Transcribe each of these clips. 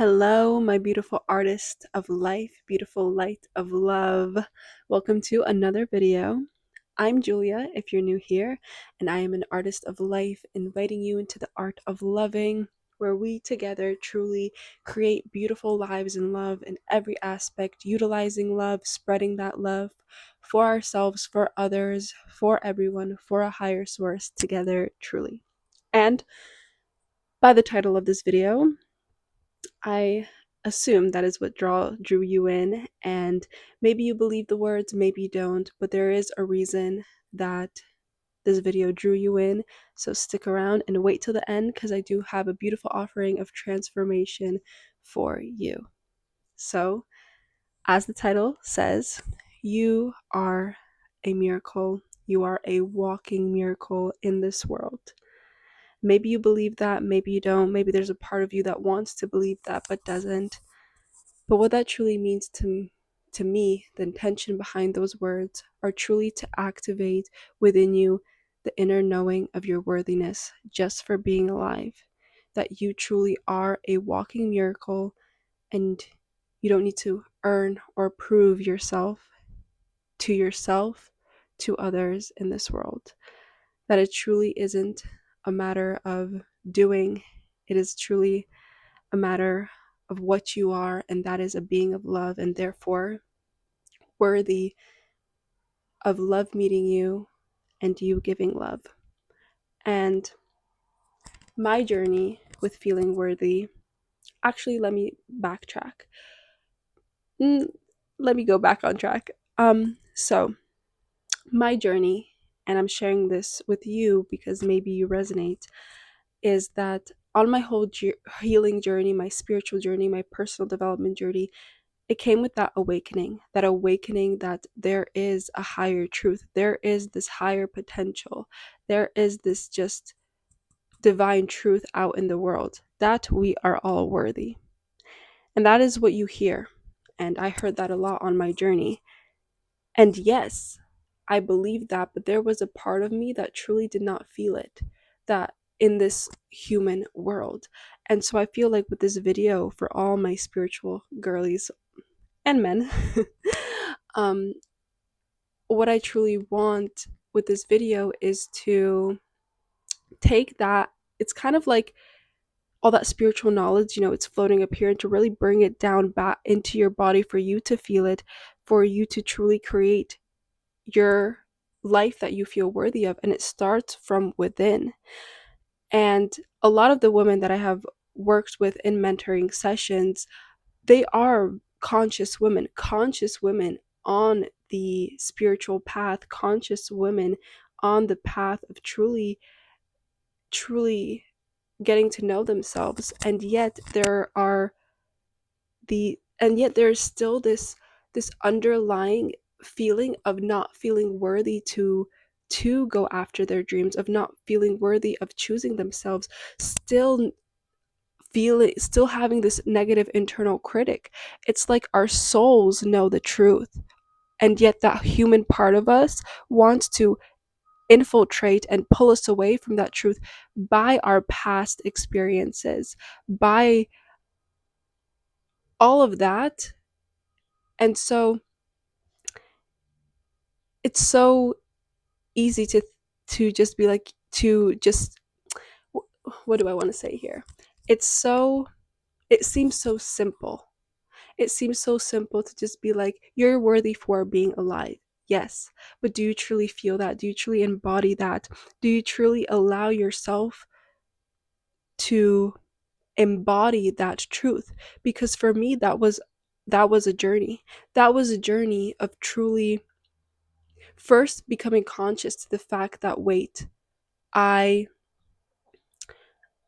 Hello, my beautiful artist of life, beautiful light of love. Welcome to another video. I'm Julia, if you're new here, and I am an artist of life, inviting you into the art of loving, where we together truly create beautiful lives in love in every aspect, utilizing love, spreading that love for ourselves, for others, for everyone, for a higher source, together, truly. And by the title of this video, I assume that is what drew you in, and maybe you believe the words, maybe you don't, but there is a reason that this video drew you in. So stick around and wait till the end, because I do have a beautiful offering of transformation for you. So, as the title says, you are a miracle. You are a walking miracle in this world. Maybe you believe that, maybe you don't. Maybe there's a part of you that wants to believe that but doesn't. But what that truly means to me, the intention behind those words are truly to activate within you the inner knowing of your worthiness just for being alive. That you truly are a walking miracle, and you don't need to earn or prove yourself, to others in this world. That it truly isn't a matter of doing, it is truly a matter of what you are, and that is a being of love, and therefore worthy of love meeting you and you giving love. And my journey with feeling worthy, actually, let me backtrack. Let me go back on track. So my journey, and I'm sharing this with you because maybe you resonate, is that on my whole healing journey, my spiritual journey, my personal development journey, it came with that awakening that there is a higher truth, there is this higher potential, there is this just divine truth out in the world, that we are all worthy. And that is what you hear. And I heard that a lot on my journey. And yes, I believed that, but there was a part of me that truly did not feel it, that in this human world. And so I feel like with this video, for all my spiritual girlies and men, um, what I truly want with this video is to take that, it's kind of like all that spiritual knowledge, it's floating up here, and to really bring it down back into your body for you to feel it, for you to truly create your life that you feel worthy of. And it starts from within. And a lot of the women that I have worked with in mentoring sessions, they are conscious women on the spiritual path, conscious women on the path of truly getting to know themselves. And yet there's still this underlying feeling of not feeling worthy to go after their dreams, of not feeling worthy of choosing themselves, still having this negative internal critic. It's like our souls know the truth, and yet that human part of us wants to infiltrate and pull us away from that truth by our past experiences, by all of that. And so it's so easy to just be like, to just, what do I want to say here? It seems so simple. It seems so simple to just be like, you're worthy for being alive. Yes, but do you truly feel that? Do you truly embody that? Do you truly allow yourself to embody that truth? Because for me, that was a journey. That was a journey of truly first becoming conscious to the fact that, wait, I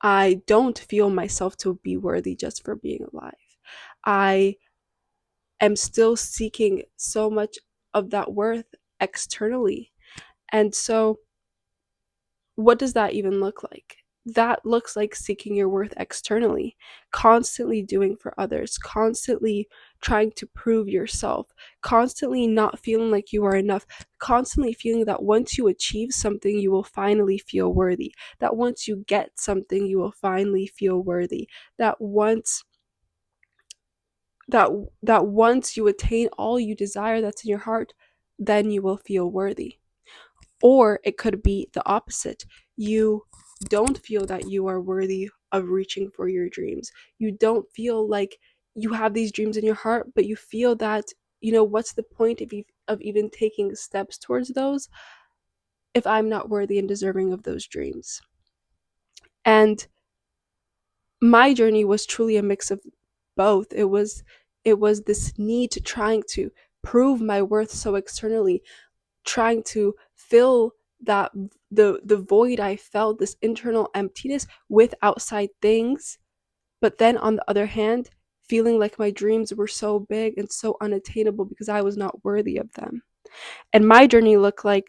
I don't feel myself to be worthy just for being alive. I am still seeking so much of that worth externally. And so, what does that even look like? That looks like seeking your worth externally, constantly doing for others, constantly trying to prove yourself, constantly not feeling like you are enough, constantly feeling that once you achieve something, you will finally feel worthy, that once you get something, you will finally feel worthy, that once that that once you attain all you desire that's in your heart, then you will feel worthy. Or it could be the opposite. You don't feel that you are worthy of reaching for your dreams. You don't feel like you have these dreams in your heart, but you feel that, what's the point of even taking steps towards those if I'm not worthy and deserving of those dreams? And my journey was truly a mix of both. It was this need to trying to prove my worth so externally, trying to fill that the void I felt, this internal emptiness, with outside things, but then on the other hand, feeling like my dreams were so big and so unattainable because I was not worthy of them. And my journey looked like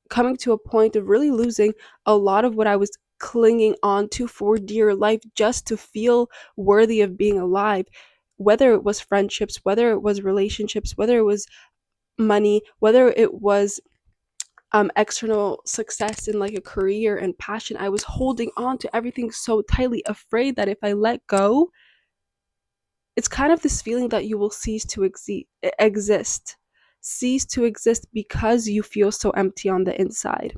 coming to a point of really losing a lot of what I was clinging on to for dear life just to feel worthy of being alive, whether it was friendships, whether it was relationships, whether it was money, whether it was external success in like a career and passion. I was holding on to everything so tightly, afraid that if I let go, it's kind of this feeling that you will cease to exist because you feel so empty on the inside,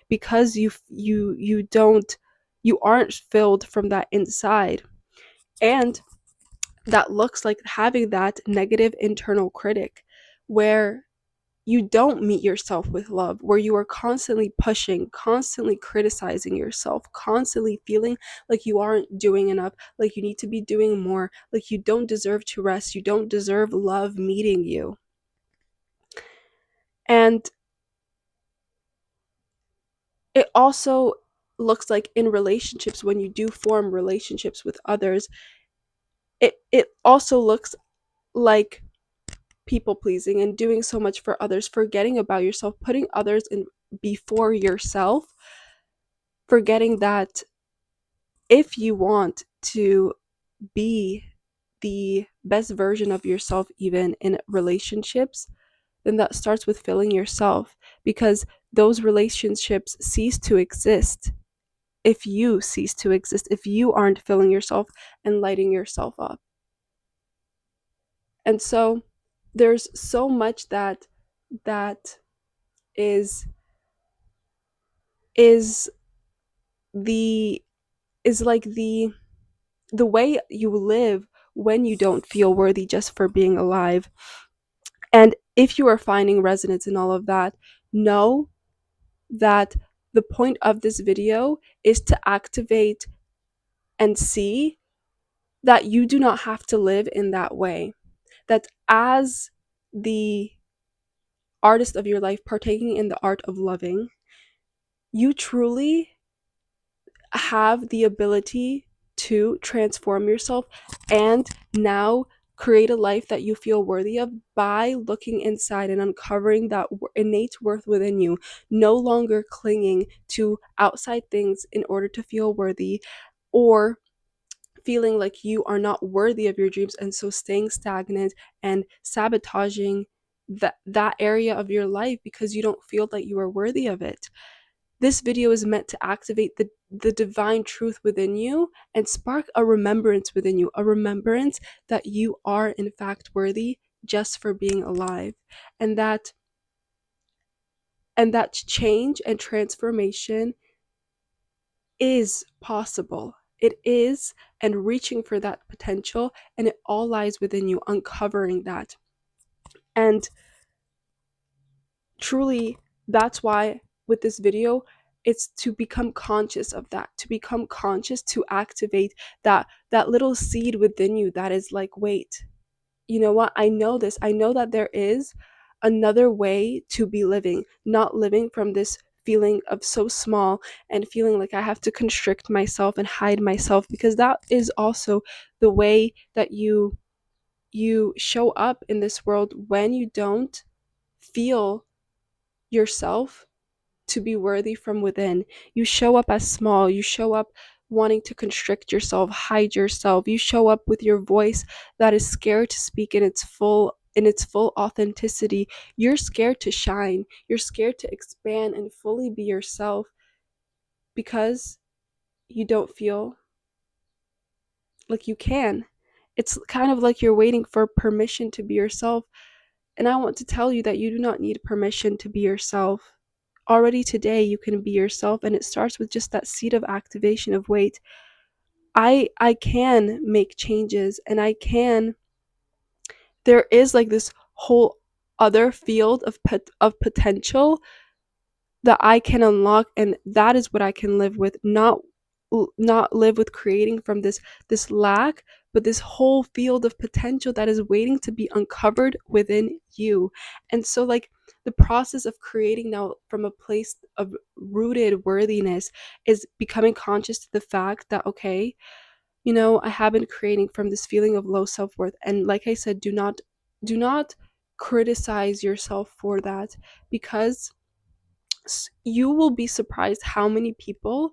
because you aren't filled from that inside. And that looks like having that negative internal critic where you don't meet yourself with love, where you are constantly pushing, constantly criticizing yourself, constantly feeling like you aren't doing enough, like you need to be doing more, like you don't deserve to rest, you don't deserve love meeting you. And it also looks like in relationships, when you do form relationships with others, it also looks like people pleasing and doing so much for others, forgetting about yourself, putting others in before yourself, forgetting that if you want to be the best version of yourself, even in relationships, then that starts with filling yourself, because those relationships cease to exist if you cease to exist, if you aren't filling yourself and lighting yourself up. And so there's so much that is is the is like the way you live when you don't feel worthy just for being alive. And if you are finding resonance in all of that, know that the point of this video is to activate and see that you do not have to live in that way. That as the artist of your life, partaking in the art of loving, you truly have the ability to transform yourself and now create a life that you feel worthy of by looking inside and uncovering that innate worth within you, no longer clinging to outside things in order to feel worthy, or feeling like you are not worthy of your dreams and so staying stagnant and sabotaging that area of your life because you don't feel that you are worthy of it. This video is meant to activate the divine truth within you and spark a remembrance within you, a remembrance that you are in fact worthy just for being alive. And that change and transformation is possible. It is, and reaching for that potential, and it all lies within you, uncovering that. And truly, that's why with this video, it's to become conscious of that, to become conscious, to activate that little seed within you that is like, wait, you know what? I know this. I know that there is another way to be living, not living from this feeling of so small and feeling like I have to constrict myself and hide myself, because that is also the way that you show up in this world when you don't feel yourself to be worthy from within. You show up as small, you show up wanting to constrict yourself, hide yourself. You show up with your voice that is scared to speak in its full authenticity. You're scared to shine. You're scared to expand and fully be yourself because you don't feel like you can. It's kind of like you're waiting for permission to be yourself. And I want to tell you that you do not need permission to be yourself. Already today, you can be yourself, and it starts with just that seed of activation of wait, I can make changes, and I can. There is like this whole other field of potential that I can unlock, and that is what I can live with, not live with creating from this lack, but this whole field of potential that is waiting to be uncovered within you. And so like the process of creating now from a place of rooted worthiness is becoming conscious to the fact that okay, I have been creating from this feeling of low self-worth. And like I said, do not criticize yourself for that, because you will be surprised how many people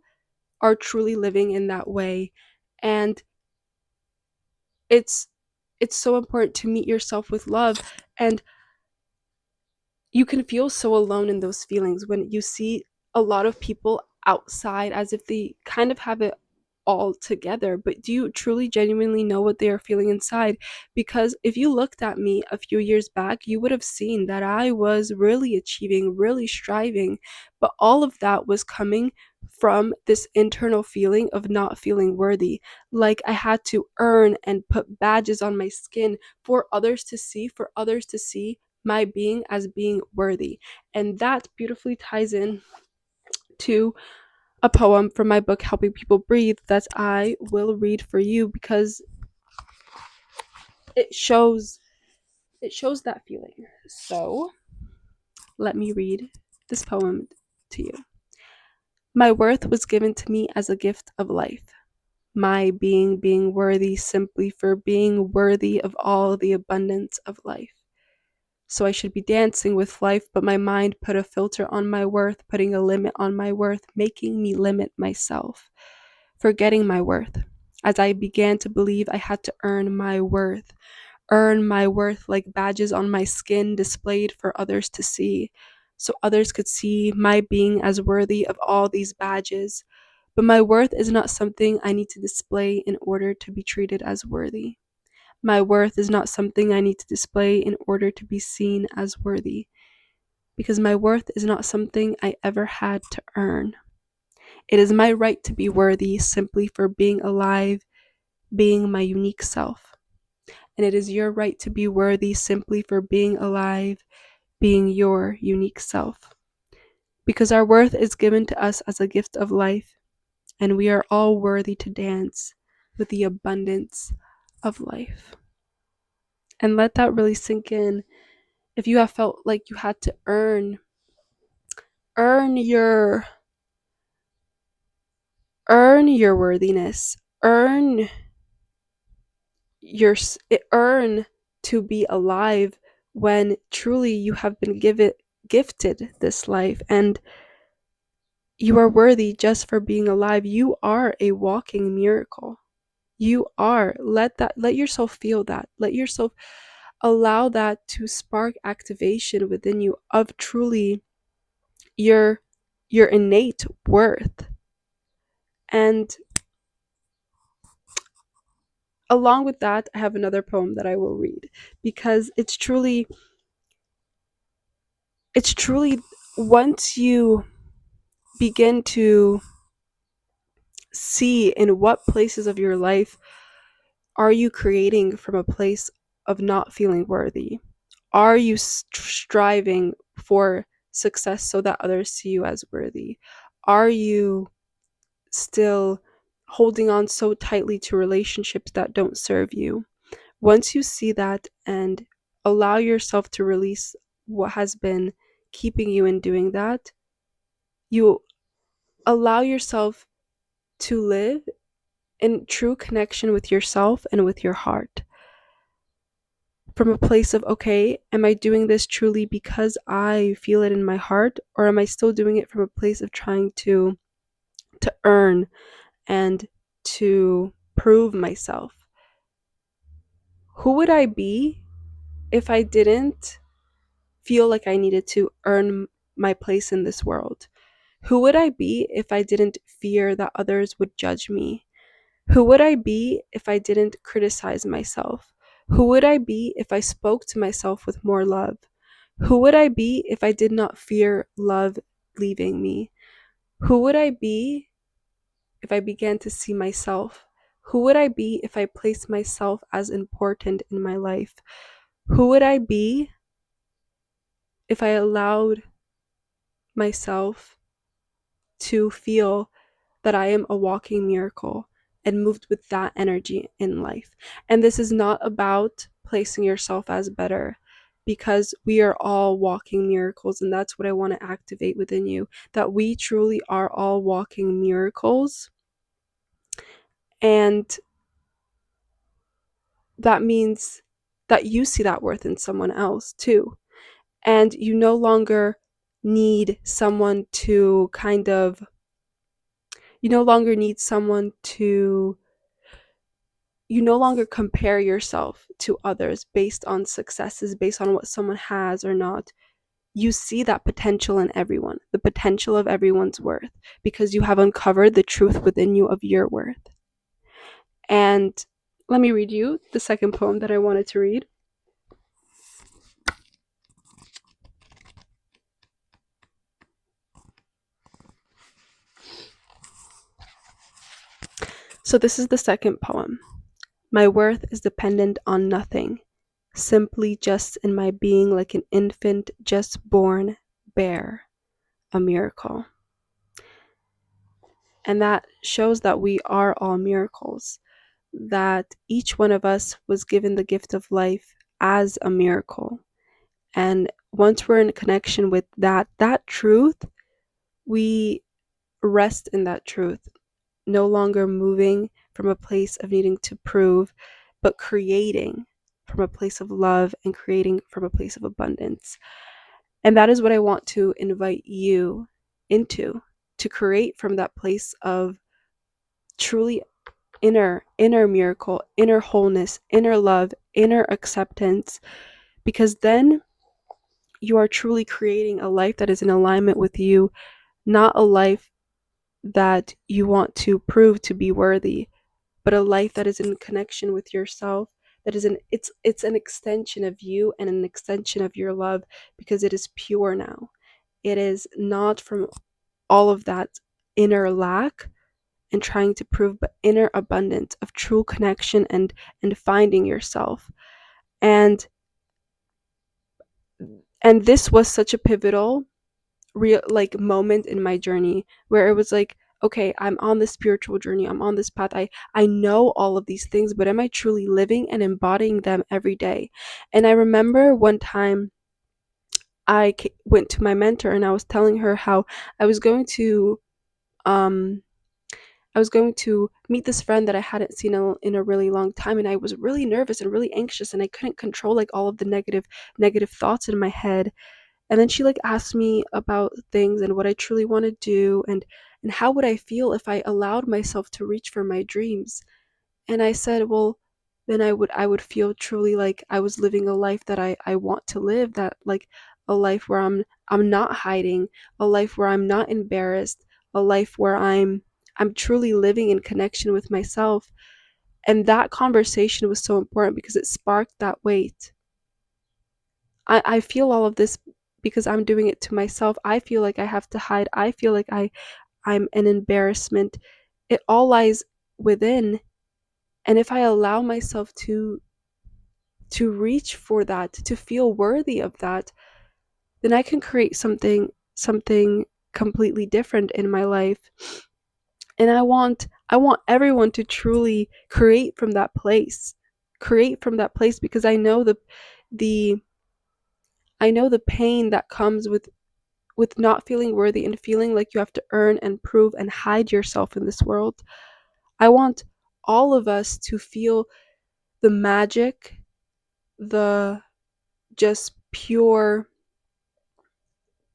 are truly living in that way. And it's it's so important to meet yourself with love. And you can feel so alone in those feelings when you see a lot of people outside as if they kind of have it all together, but do you truly genuinely know what they are feeling inside? Because if you looked at me a few years back, you would have seen that I was really achieving, really striving, but all of that was coming from this internal feeling of not feeling worthy. Like I had to earn and put badges on my skin for others to see, my being as being worthy. And that beautifully ties in to a poem from my book Helping People Breathe that I will read for you, because it shows that feeling. So, let me read this poem to you. My worth was given to me as a gift of life. My being worthy simply for being worthy of all the abundance of life. So I should be dancing with life, but my mind put a filter on my worth, putting a limit on my worth, making me limit myself, forgetting my worth, as I began to believe I had to earn my worth like badges on my skin displayed for others to see, so others could see my being as worthy of all these badges. But my worth is not something I need to display in order to be treated as worthy. My worth is not something I need to display in order to be seen as worthy, because my worth is not something I ever had to earn. It is my right to be worthy simply for being alive, being my unique self. And it is your right to be worthy simply for being alive, being your unique self. Because our worth is given to us as a gift of life, and we are all worthy to dance with the abundance of life. And let that really sink in. If you have felt like you had to earn your worthiness, your earn to be alive, when truly you have been gifted this life, and you are worthy just for being alive. You are a walking miracle. You are. Let yourself feel that. Let yourself allow that to spark activation within you of truly your innate worth. And along with that, I have another poem that I will read, because it's truly once you begin to see in what places of your life are you creating from a place of not feeling worthy? Are you striving for success so that others see you as worthy? Are you still holding on so tightly to relationships that don't serve you? Once you see that and allow yourself to release what has been keeping you in doing that, you allow yourself to live in true connection with yourself and with your heart. From a place of, okay, am I doing this truly because I feel it in my heart, or am I still doing it from a place of trying to earn and to prove myself? Who would I be if I didn't feel like I needed to earn my place in this world? Who would I be if I didn't fear that others would judge me? Who would I be if I didn't criticize myself? Who would I be if I spoke to myself with more love? Who would I be if I did not fear love leaving me? Who would I be if I began to see myself? Who would I be if I placed myself as important in my life? Who would I be if I allowed myself to feel that I am a walking miracle and moved with that energy in life? And this is not about placing yourself as better, because we are all walking miracles, and that's what I want to activate within you, that we truly are all walking miracles. And that means that you see that worth in someone else too. And you no longer need someone to kind of, you no longer need someone to, you no longer compare yourself to others based on successes, based on what someone has or not. You see that potential in everyone, the potential of everyone's worth, because you have uncovered the truth within you of your worth. And let me read you the second poem that I wanted to read. So, this is the second poem. My worth is dependent on nothing, simply just in my being like an infant just born, bare, a miracle. And that shows that we are all miracles, that each one of us was given the gift of life as a miracle. And once we're in connection with that truth, we rest in that truth, no longer moving from a place of needing to prove, but creating from a place of love and creating from a place of abundance. And that is what I want to invite you into, to create from that place of truly inner miracle, inner wholeness, inner love, inner acceptance, because then you are truly creating a life that is in alignment with you, not a life that you want to prove to be worthy, but a life that is in connection with yourself, that is it's an extension of you and an extension of your love, because it is pure now. It is not from all of that inner lack and trying to prove, but inner abundance of true connection and finding yourself. And and this was such a pivotal real like moment in my journey, where it was like, okay, I'm on this spiritual journey, I'm on this path, I know all of these things, but am I truly living and embodying them every day? And I remember one time went to my mentor and I was telling her how I was going to um I was going to meet this friend that I hadn't seen in a really long time, and I was really nervous and really anxious, and I couldn't control like all of the negative thoughts in my head. And then she like asked me about things and what I truly want to do, and how would I feel if I allowed myself to reach for my dreams. And I said, well, then I would feel truly like I was living a life that I want to live, that like a life where I'm not hiding, a life where I'm not embarrassed, a life where I'm truly living in connection with myself. And that conversation was so important because it sparked that weight. I feel all of this because I'm doing it to myself. I feel like I have to hide. I feel like I'm an embarrassment. It all lies within. And if I allow myself to reach for that, to feel worthy of that, then I can create something completely different in my life. And I want everyone to truly create from that place. Create from that place, because the I know the pain that comes with not feeling worthy and feeling like you have to earn and prove and hide yourself in this world. I want all of us to feel the magic, the just pure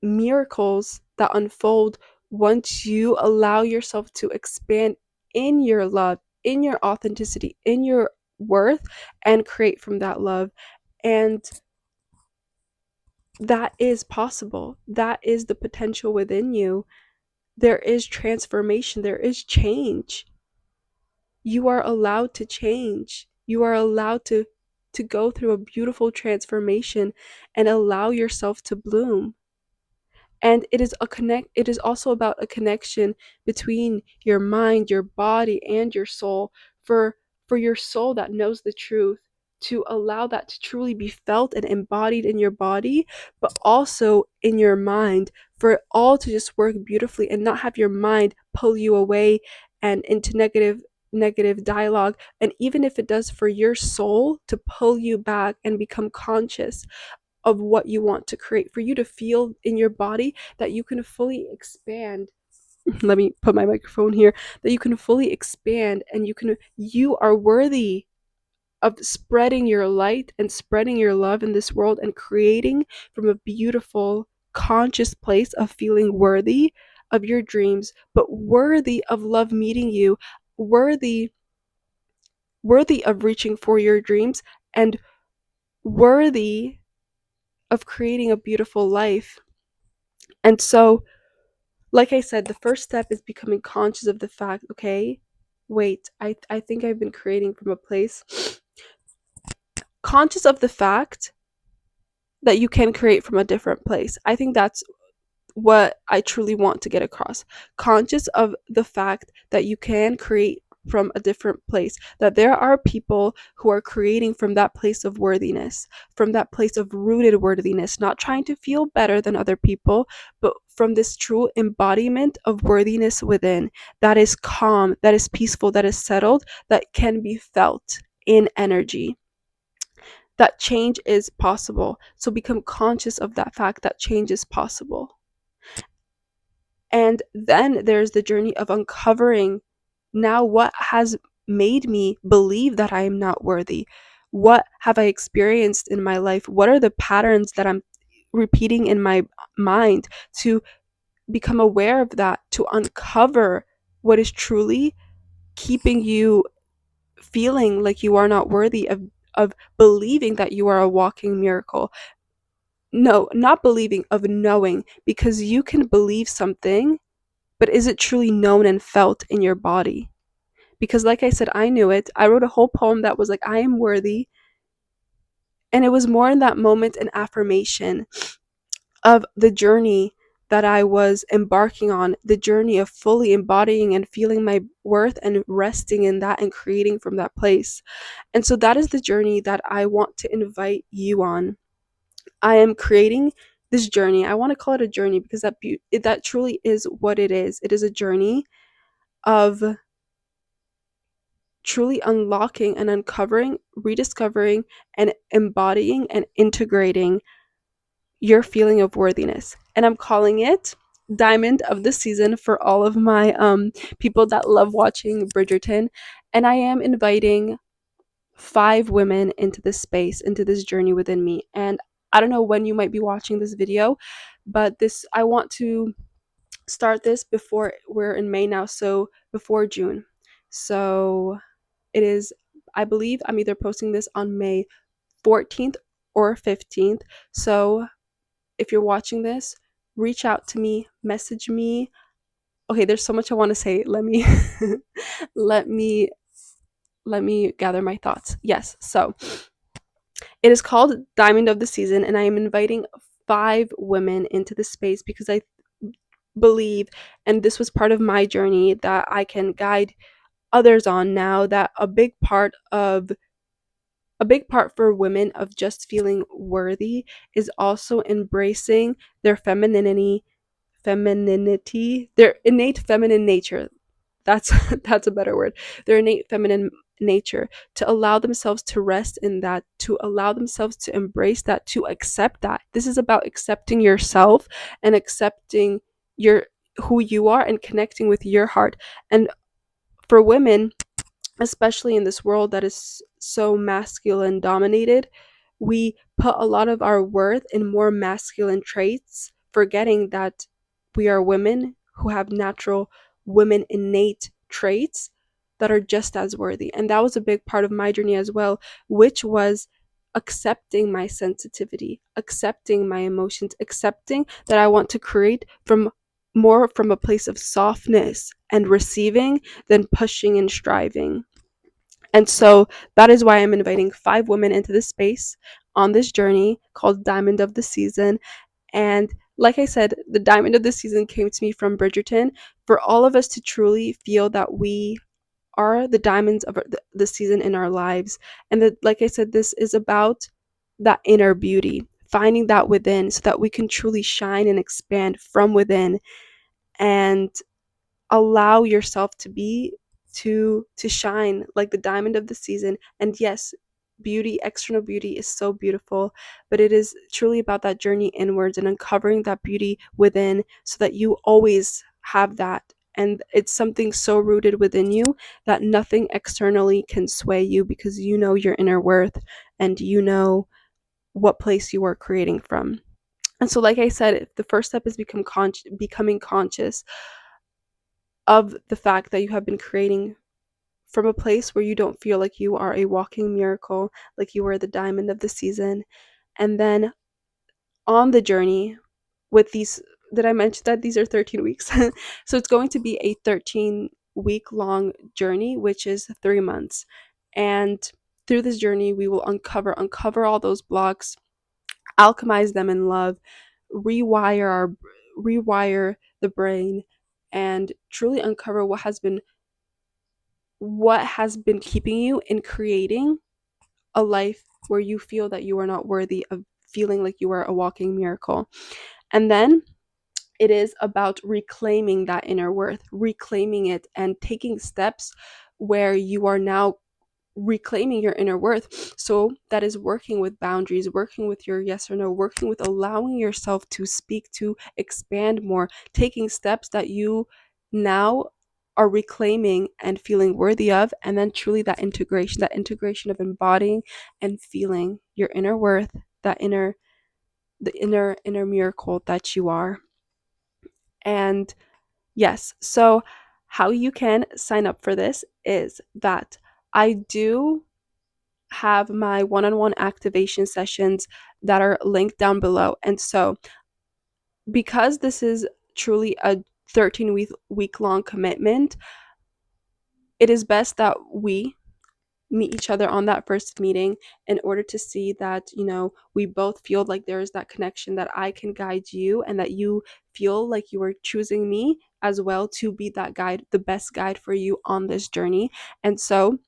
miracles that unfold once you allow yourself to expand in your love, in your authenticity, in your worth, and create from that love. And that is possible. That is the potential within you. There is transformation, there is change. You are allowed to change. You are allowed to go through a beautiful transformation and allow yourself to bloom. And it is also about a connection between your mind, your body, and your soul, for your soul that knows the truth, to allow that to truly be felt and embodied in your body, but also in your mind, for it all to just work beautifully and not have your mind pull you away and into negative dialogue. And even if it does, for your soul to pull you back and become conscious of what you want to create, for you to feel in your body that you can fully expand. Let me put my microphone here. That you can fully expand, and you are worthy of spreading your light and spreading your love in this world, and creating from a beautiful conscious place of feeling worthy of your dreams, but worthy of love meeting you, worthy of reaching for your dreams, and worthy of creating a beautiful life. And so, like I said, the first step is becoming conscious of the fact, okay, wait, I think I've been creating from a place, conscious of the fact that you can create from a different place. I think that's what I truly want to get across. Conscious of the fact that you can create from a different place, that there are people who are creating from that place of worthiness, from that place of rooted worthiness, not trying to feel better than other people, but from this true embodiment of worthiness within, that is calm, that is peaceful, that is settled, that can be felt in energy. That change is possible. So become conscious of that fact that change is possible. And then there's the journey of uncovering, now what has made me believe that I am not worthy? What have I experienced in my life? What are the patterns that I'm repeating in my mind? To become aware of that, to uncover what is truly keeping you feeling like you are not worthy of believing that you are a walking miracle. No, not believing, of knowing, because you can believe something, but is it truly known and felt in your body? Because, like I said, I knew it. I wrote a whole poem that was like, I am worthy. And it was more in that moment an affirmation of the journey that I was embarking on, the journey of fully embodying and feeling my worth and resting in that and creating from that place. And so that is the journey that I want to invite you on. I am creating this journey. I want to call it a journey because that truly is what it is. It is a journey of truly unlocking and uncovering, rediscovering, and embodying and integrating your feeling of worthiness. And I'm calling it Diamond of the Season for all of my people that love watching Bridgerton. And I am inviting 5 women into this space, into this journey within me. And I don't know when you might be watching this video, but I want to start this before, we're in May now, so before June. So it is, I believe I'm either posting this on May 14th or 15th. So if you're watching this, reach out to me, message me. Okay, there's so much I want to say. Let me let me gather my thoughts. Yes. So, it is called Diamond of the Season, and I am inviting 5 women into the space because I believe, and this was part of my journey, that I can guide others on now, that a big part for women of just feeling worthy is also embracing their femininity, their innate feminine nature. That's that's a better word. Their innate feminine nature, to allow themselves to rest in that, to allow themselves to embrace that, to accept that. This is about accepting yourself and accepting your who you are and connecting with your heart. And for women, especially in this world that is so masculine dominated, we put a lot of our worth in more masculine traits, forgetting that we are women who have natural women innate traits that are just as worthy. And that was a big part of my journey as well, which was accepting my sensitivity, accepting my emotions, accepting that I want to create from a place of softness and receiving than pushing and striving. And so that is why I'm inviting 5 women into this space on this journey called Diamond of the Season. And like I said, the diamond of the season came to me from Bridgerton, for all of us to truly feel that we are the diamonds of the season in our lives. And that, like I said, this is about that inner beauty, finding that within so that we can truly shine and expand from within, and allow yourself to be to shine like the diamond of the season. And yes, beauty, external beauty is so beautiful, but it is truly about that journey inwards and uncovering that beauty within so that you always have that. And it's something so rooted within you that nothing externally can sway you, because you know your inner worth and you know what place you are creating from. And so, like I said, the first step is becoming conscious of the fact that you have been creating from a place where you don't feel like you are a walking miracle, like you are the diamond of the season. And then on the journey with these, did I mention that these are 13 weeks? So it's going to be a 13-week long journey, which is 3 months. And through this journey, we will uncover all those blocks, alchemize them in love, rewire our rewire the brain, and truly uncover what has been keeping you in creating a life where you feel that you are not worthy of feeling like you are a walking miracle. And then it is about reclaiming that inner worth, reclaiming it, and taking steps where you are now reclaiming your inner worth. So that is working with boundaries, working with your yes or no, working with allowing yourself to speak, to expand more, taking steps that you now are reclaiming and feeling worthy of. And then truly that integration of embodying and feeling your inner worth, that inner miracle that you are. And yes, so how you can sign up for this is that I do have my one-on-one activation sessions that are linked down below. And so, because this is truly a 13-week long commitment, it is best that we meet each other on that first meeting in order to see that, we both feel like there is that connection, that I can guide you and that you feel like you are choosing me as well to be that guide, the best guide for you on this journey. And so,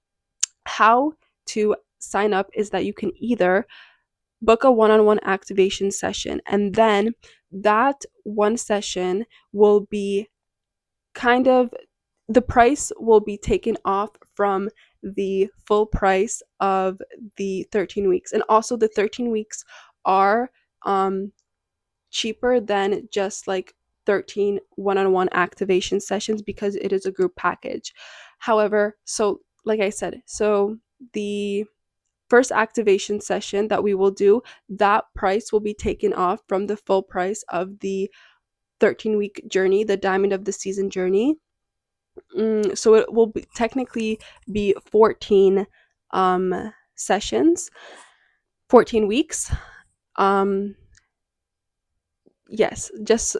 how to sign up is that you can either book a one-on-one activation session, and then that one session will be kind of, the price will be taken off from the full price of the 13 weeks. And also the 13 weeks are cheaper than just like 13 one-on-one activation sessions because it is a group package. However, so like I said, so the first activation session that we will do, that price will be taken off from the full price of the 13-week journey, the diamond of the season journey. So it will technically be 14 sessions, 14 weeks. Um, yes, just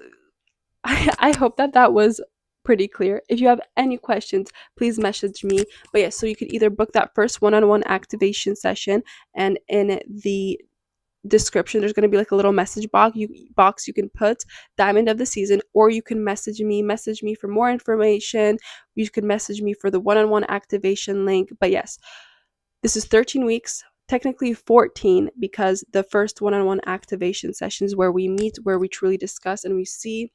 I hope that was pretty clear. If you have any questions, please message me. But yes, so you could either book that first one-on-one activation session, and in the description there's going to be like a little message box you can put diamond of the season, or you can message me for more information. You can message me for the one-on-one activation link. But yes, this is 13 weeks, technically 14, because the first one-on-one activation sessions where we meet, where we truly discuss and we see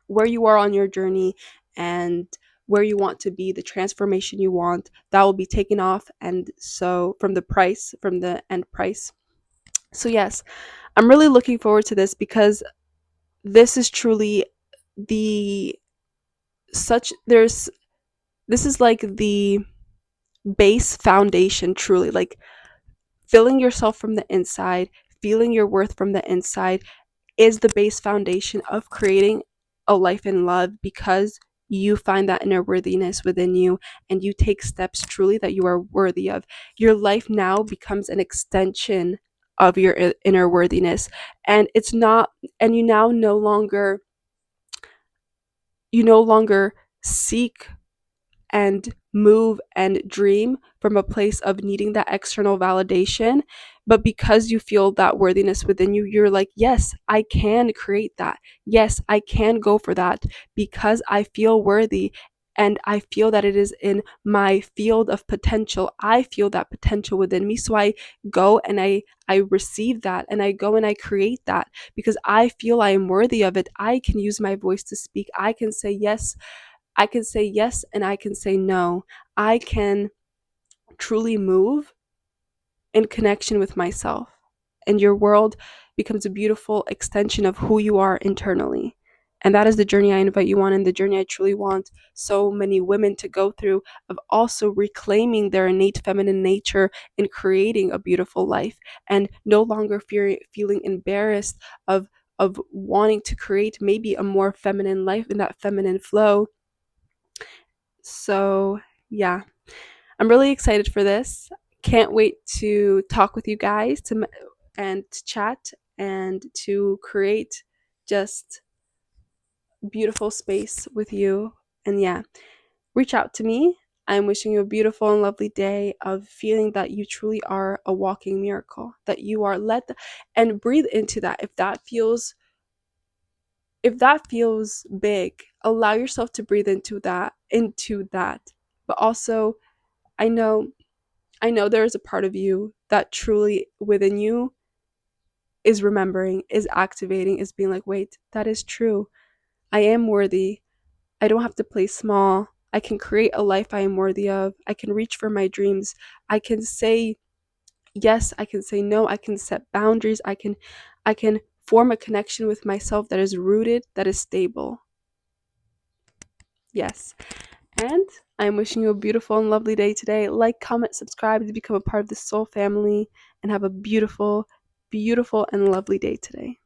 where you are on your journey and where you want to be, the transformation you want, that will be taken off, and so from the end price. So yes, I'm really looking forward to this, because this is truly the such there's this is like the base foundation, truly, like filling yourself from the inside, feeling your worth from the inside, is the base foundation of creating a life in love, because you find that inner worthiness within you and you take steps truly that you are worthy of. Your life now becomes an extension of your inner worthiness, and it's not, and you no longer seek and move and dream from a place of needing that external validation. But because you feel that worthiness within you, you're like, yes, I can create that. Yes, I can go for that because I feel worthy and I feel that it is in my field of potential. I feel that potential within me. So I go and I receive that, and I go and I create that because I feel I am worthy of it. I can use my voice to speak. I can say yes. I can say yes and I can say no. I can truly move in connection with myself. And your world becomes a beautiful extension of who you are internally. And that is the journey I invite you on, and the journey I truly want so many women to go through, of also reclaiming their innate feminine nature and creating a beautiful life, and no longer feeling embarrassed of wanting to create maybe a more feminine life in that feminine flow. So, yeah, I'm really excited for this. Can't wait to talk with you guys and to chat and to create just beautiful space with you. And yeah, reach out to me. I'm wishing you a beautiful and lovely day of feeling that you truly are a walking miracle, that you are and breathe into that. If that feels big, allow yourself to breathe into that. But also, I know I know there is a part of you that truly within you is remembering, is activating, is being like, wait, that is true. I am worthy. I don't have to play small. I can create a life I am worthy of. I can reach for my dreams. I can say yes, I can say no, I can set boundaries. I can form a connection with myself that is rooted, that is stable. Yes. And I'm wishing you a beautiful and lovely day today. Like, comment, subscribe to become a part of the Soul family, and have a beautiful, beautiful, and lovely day today.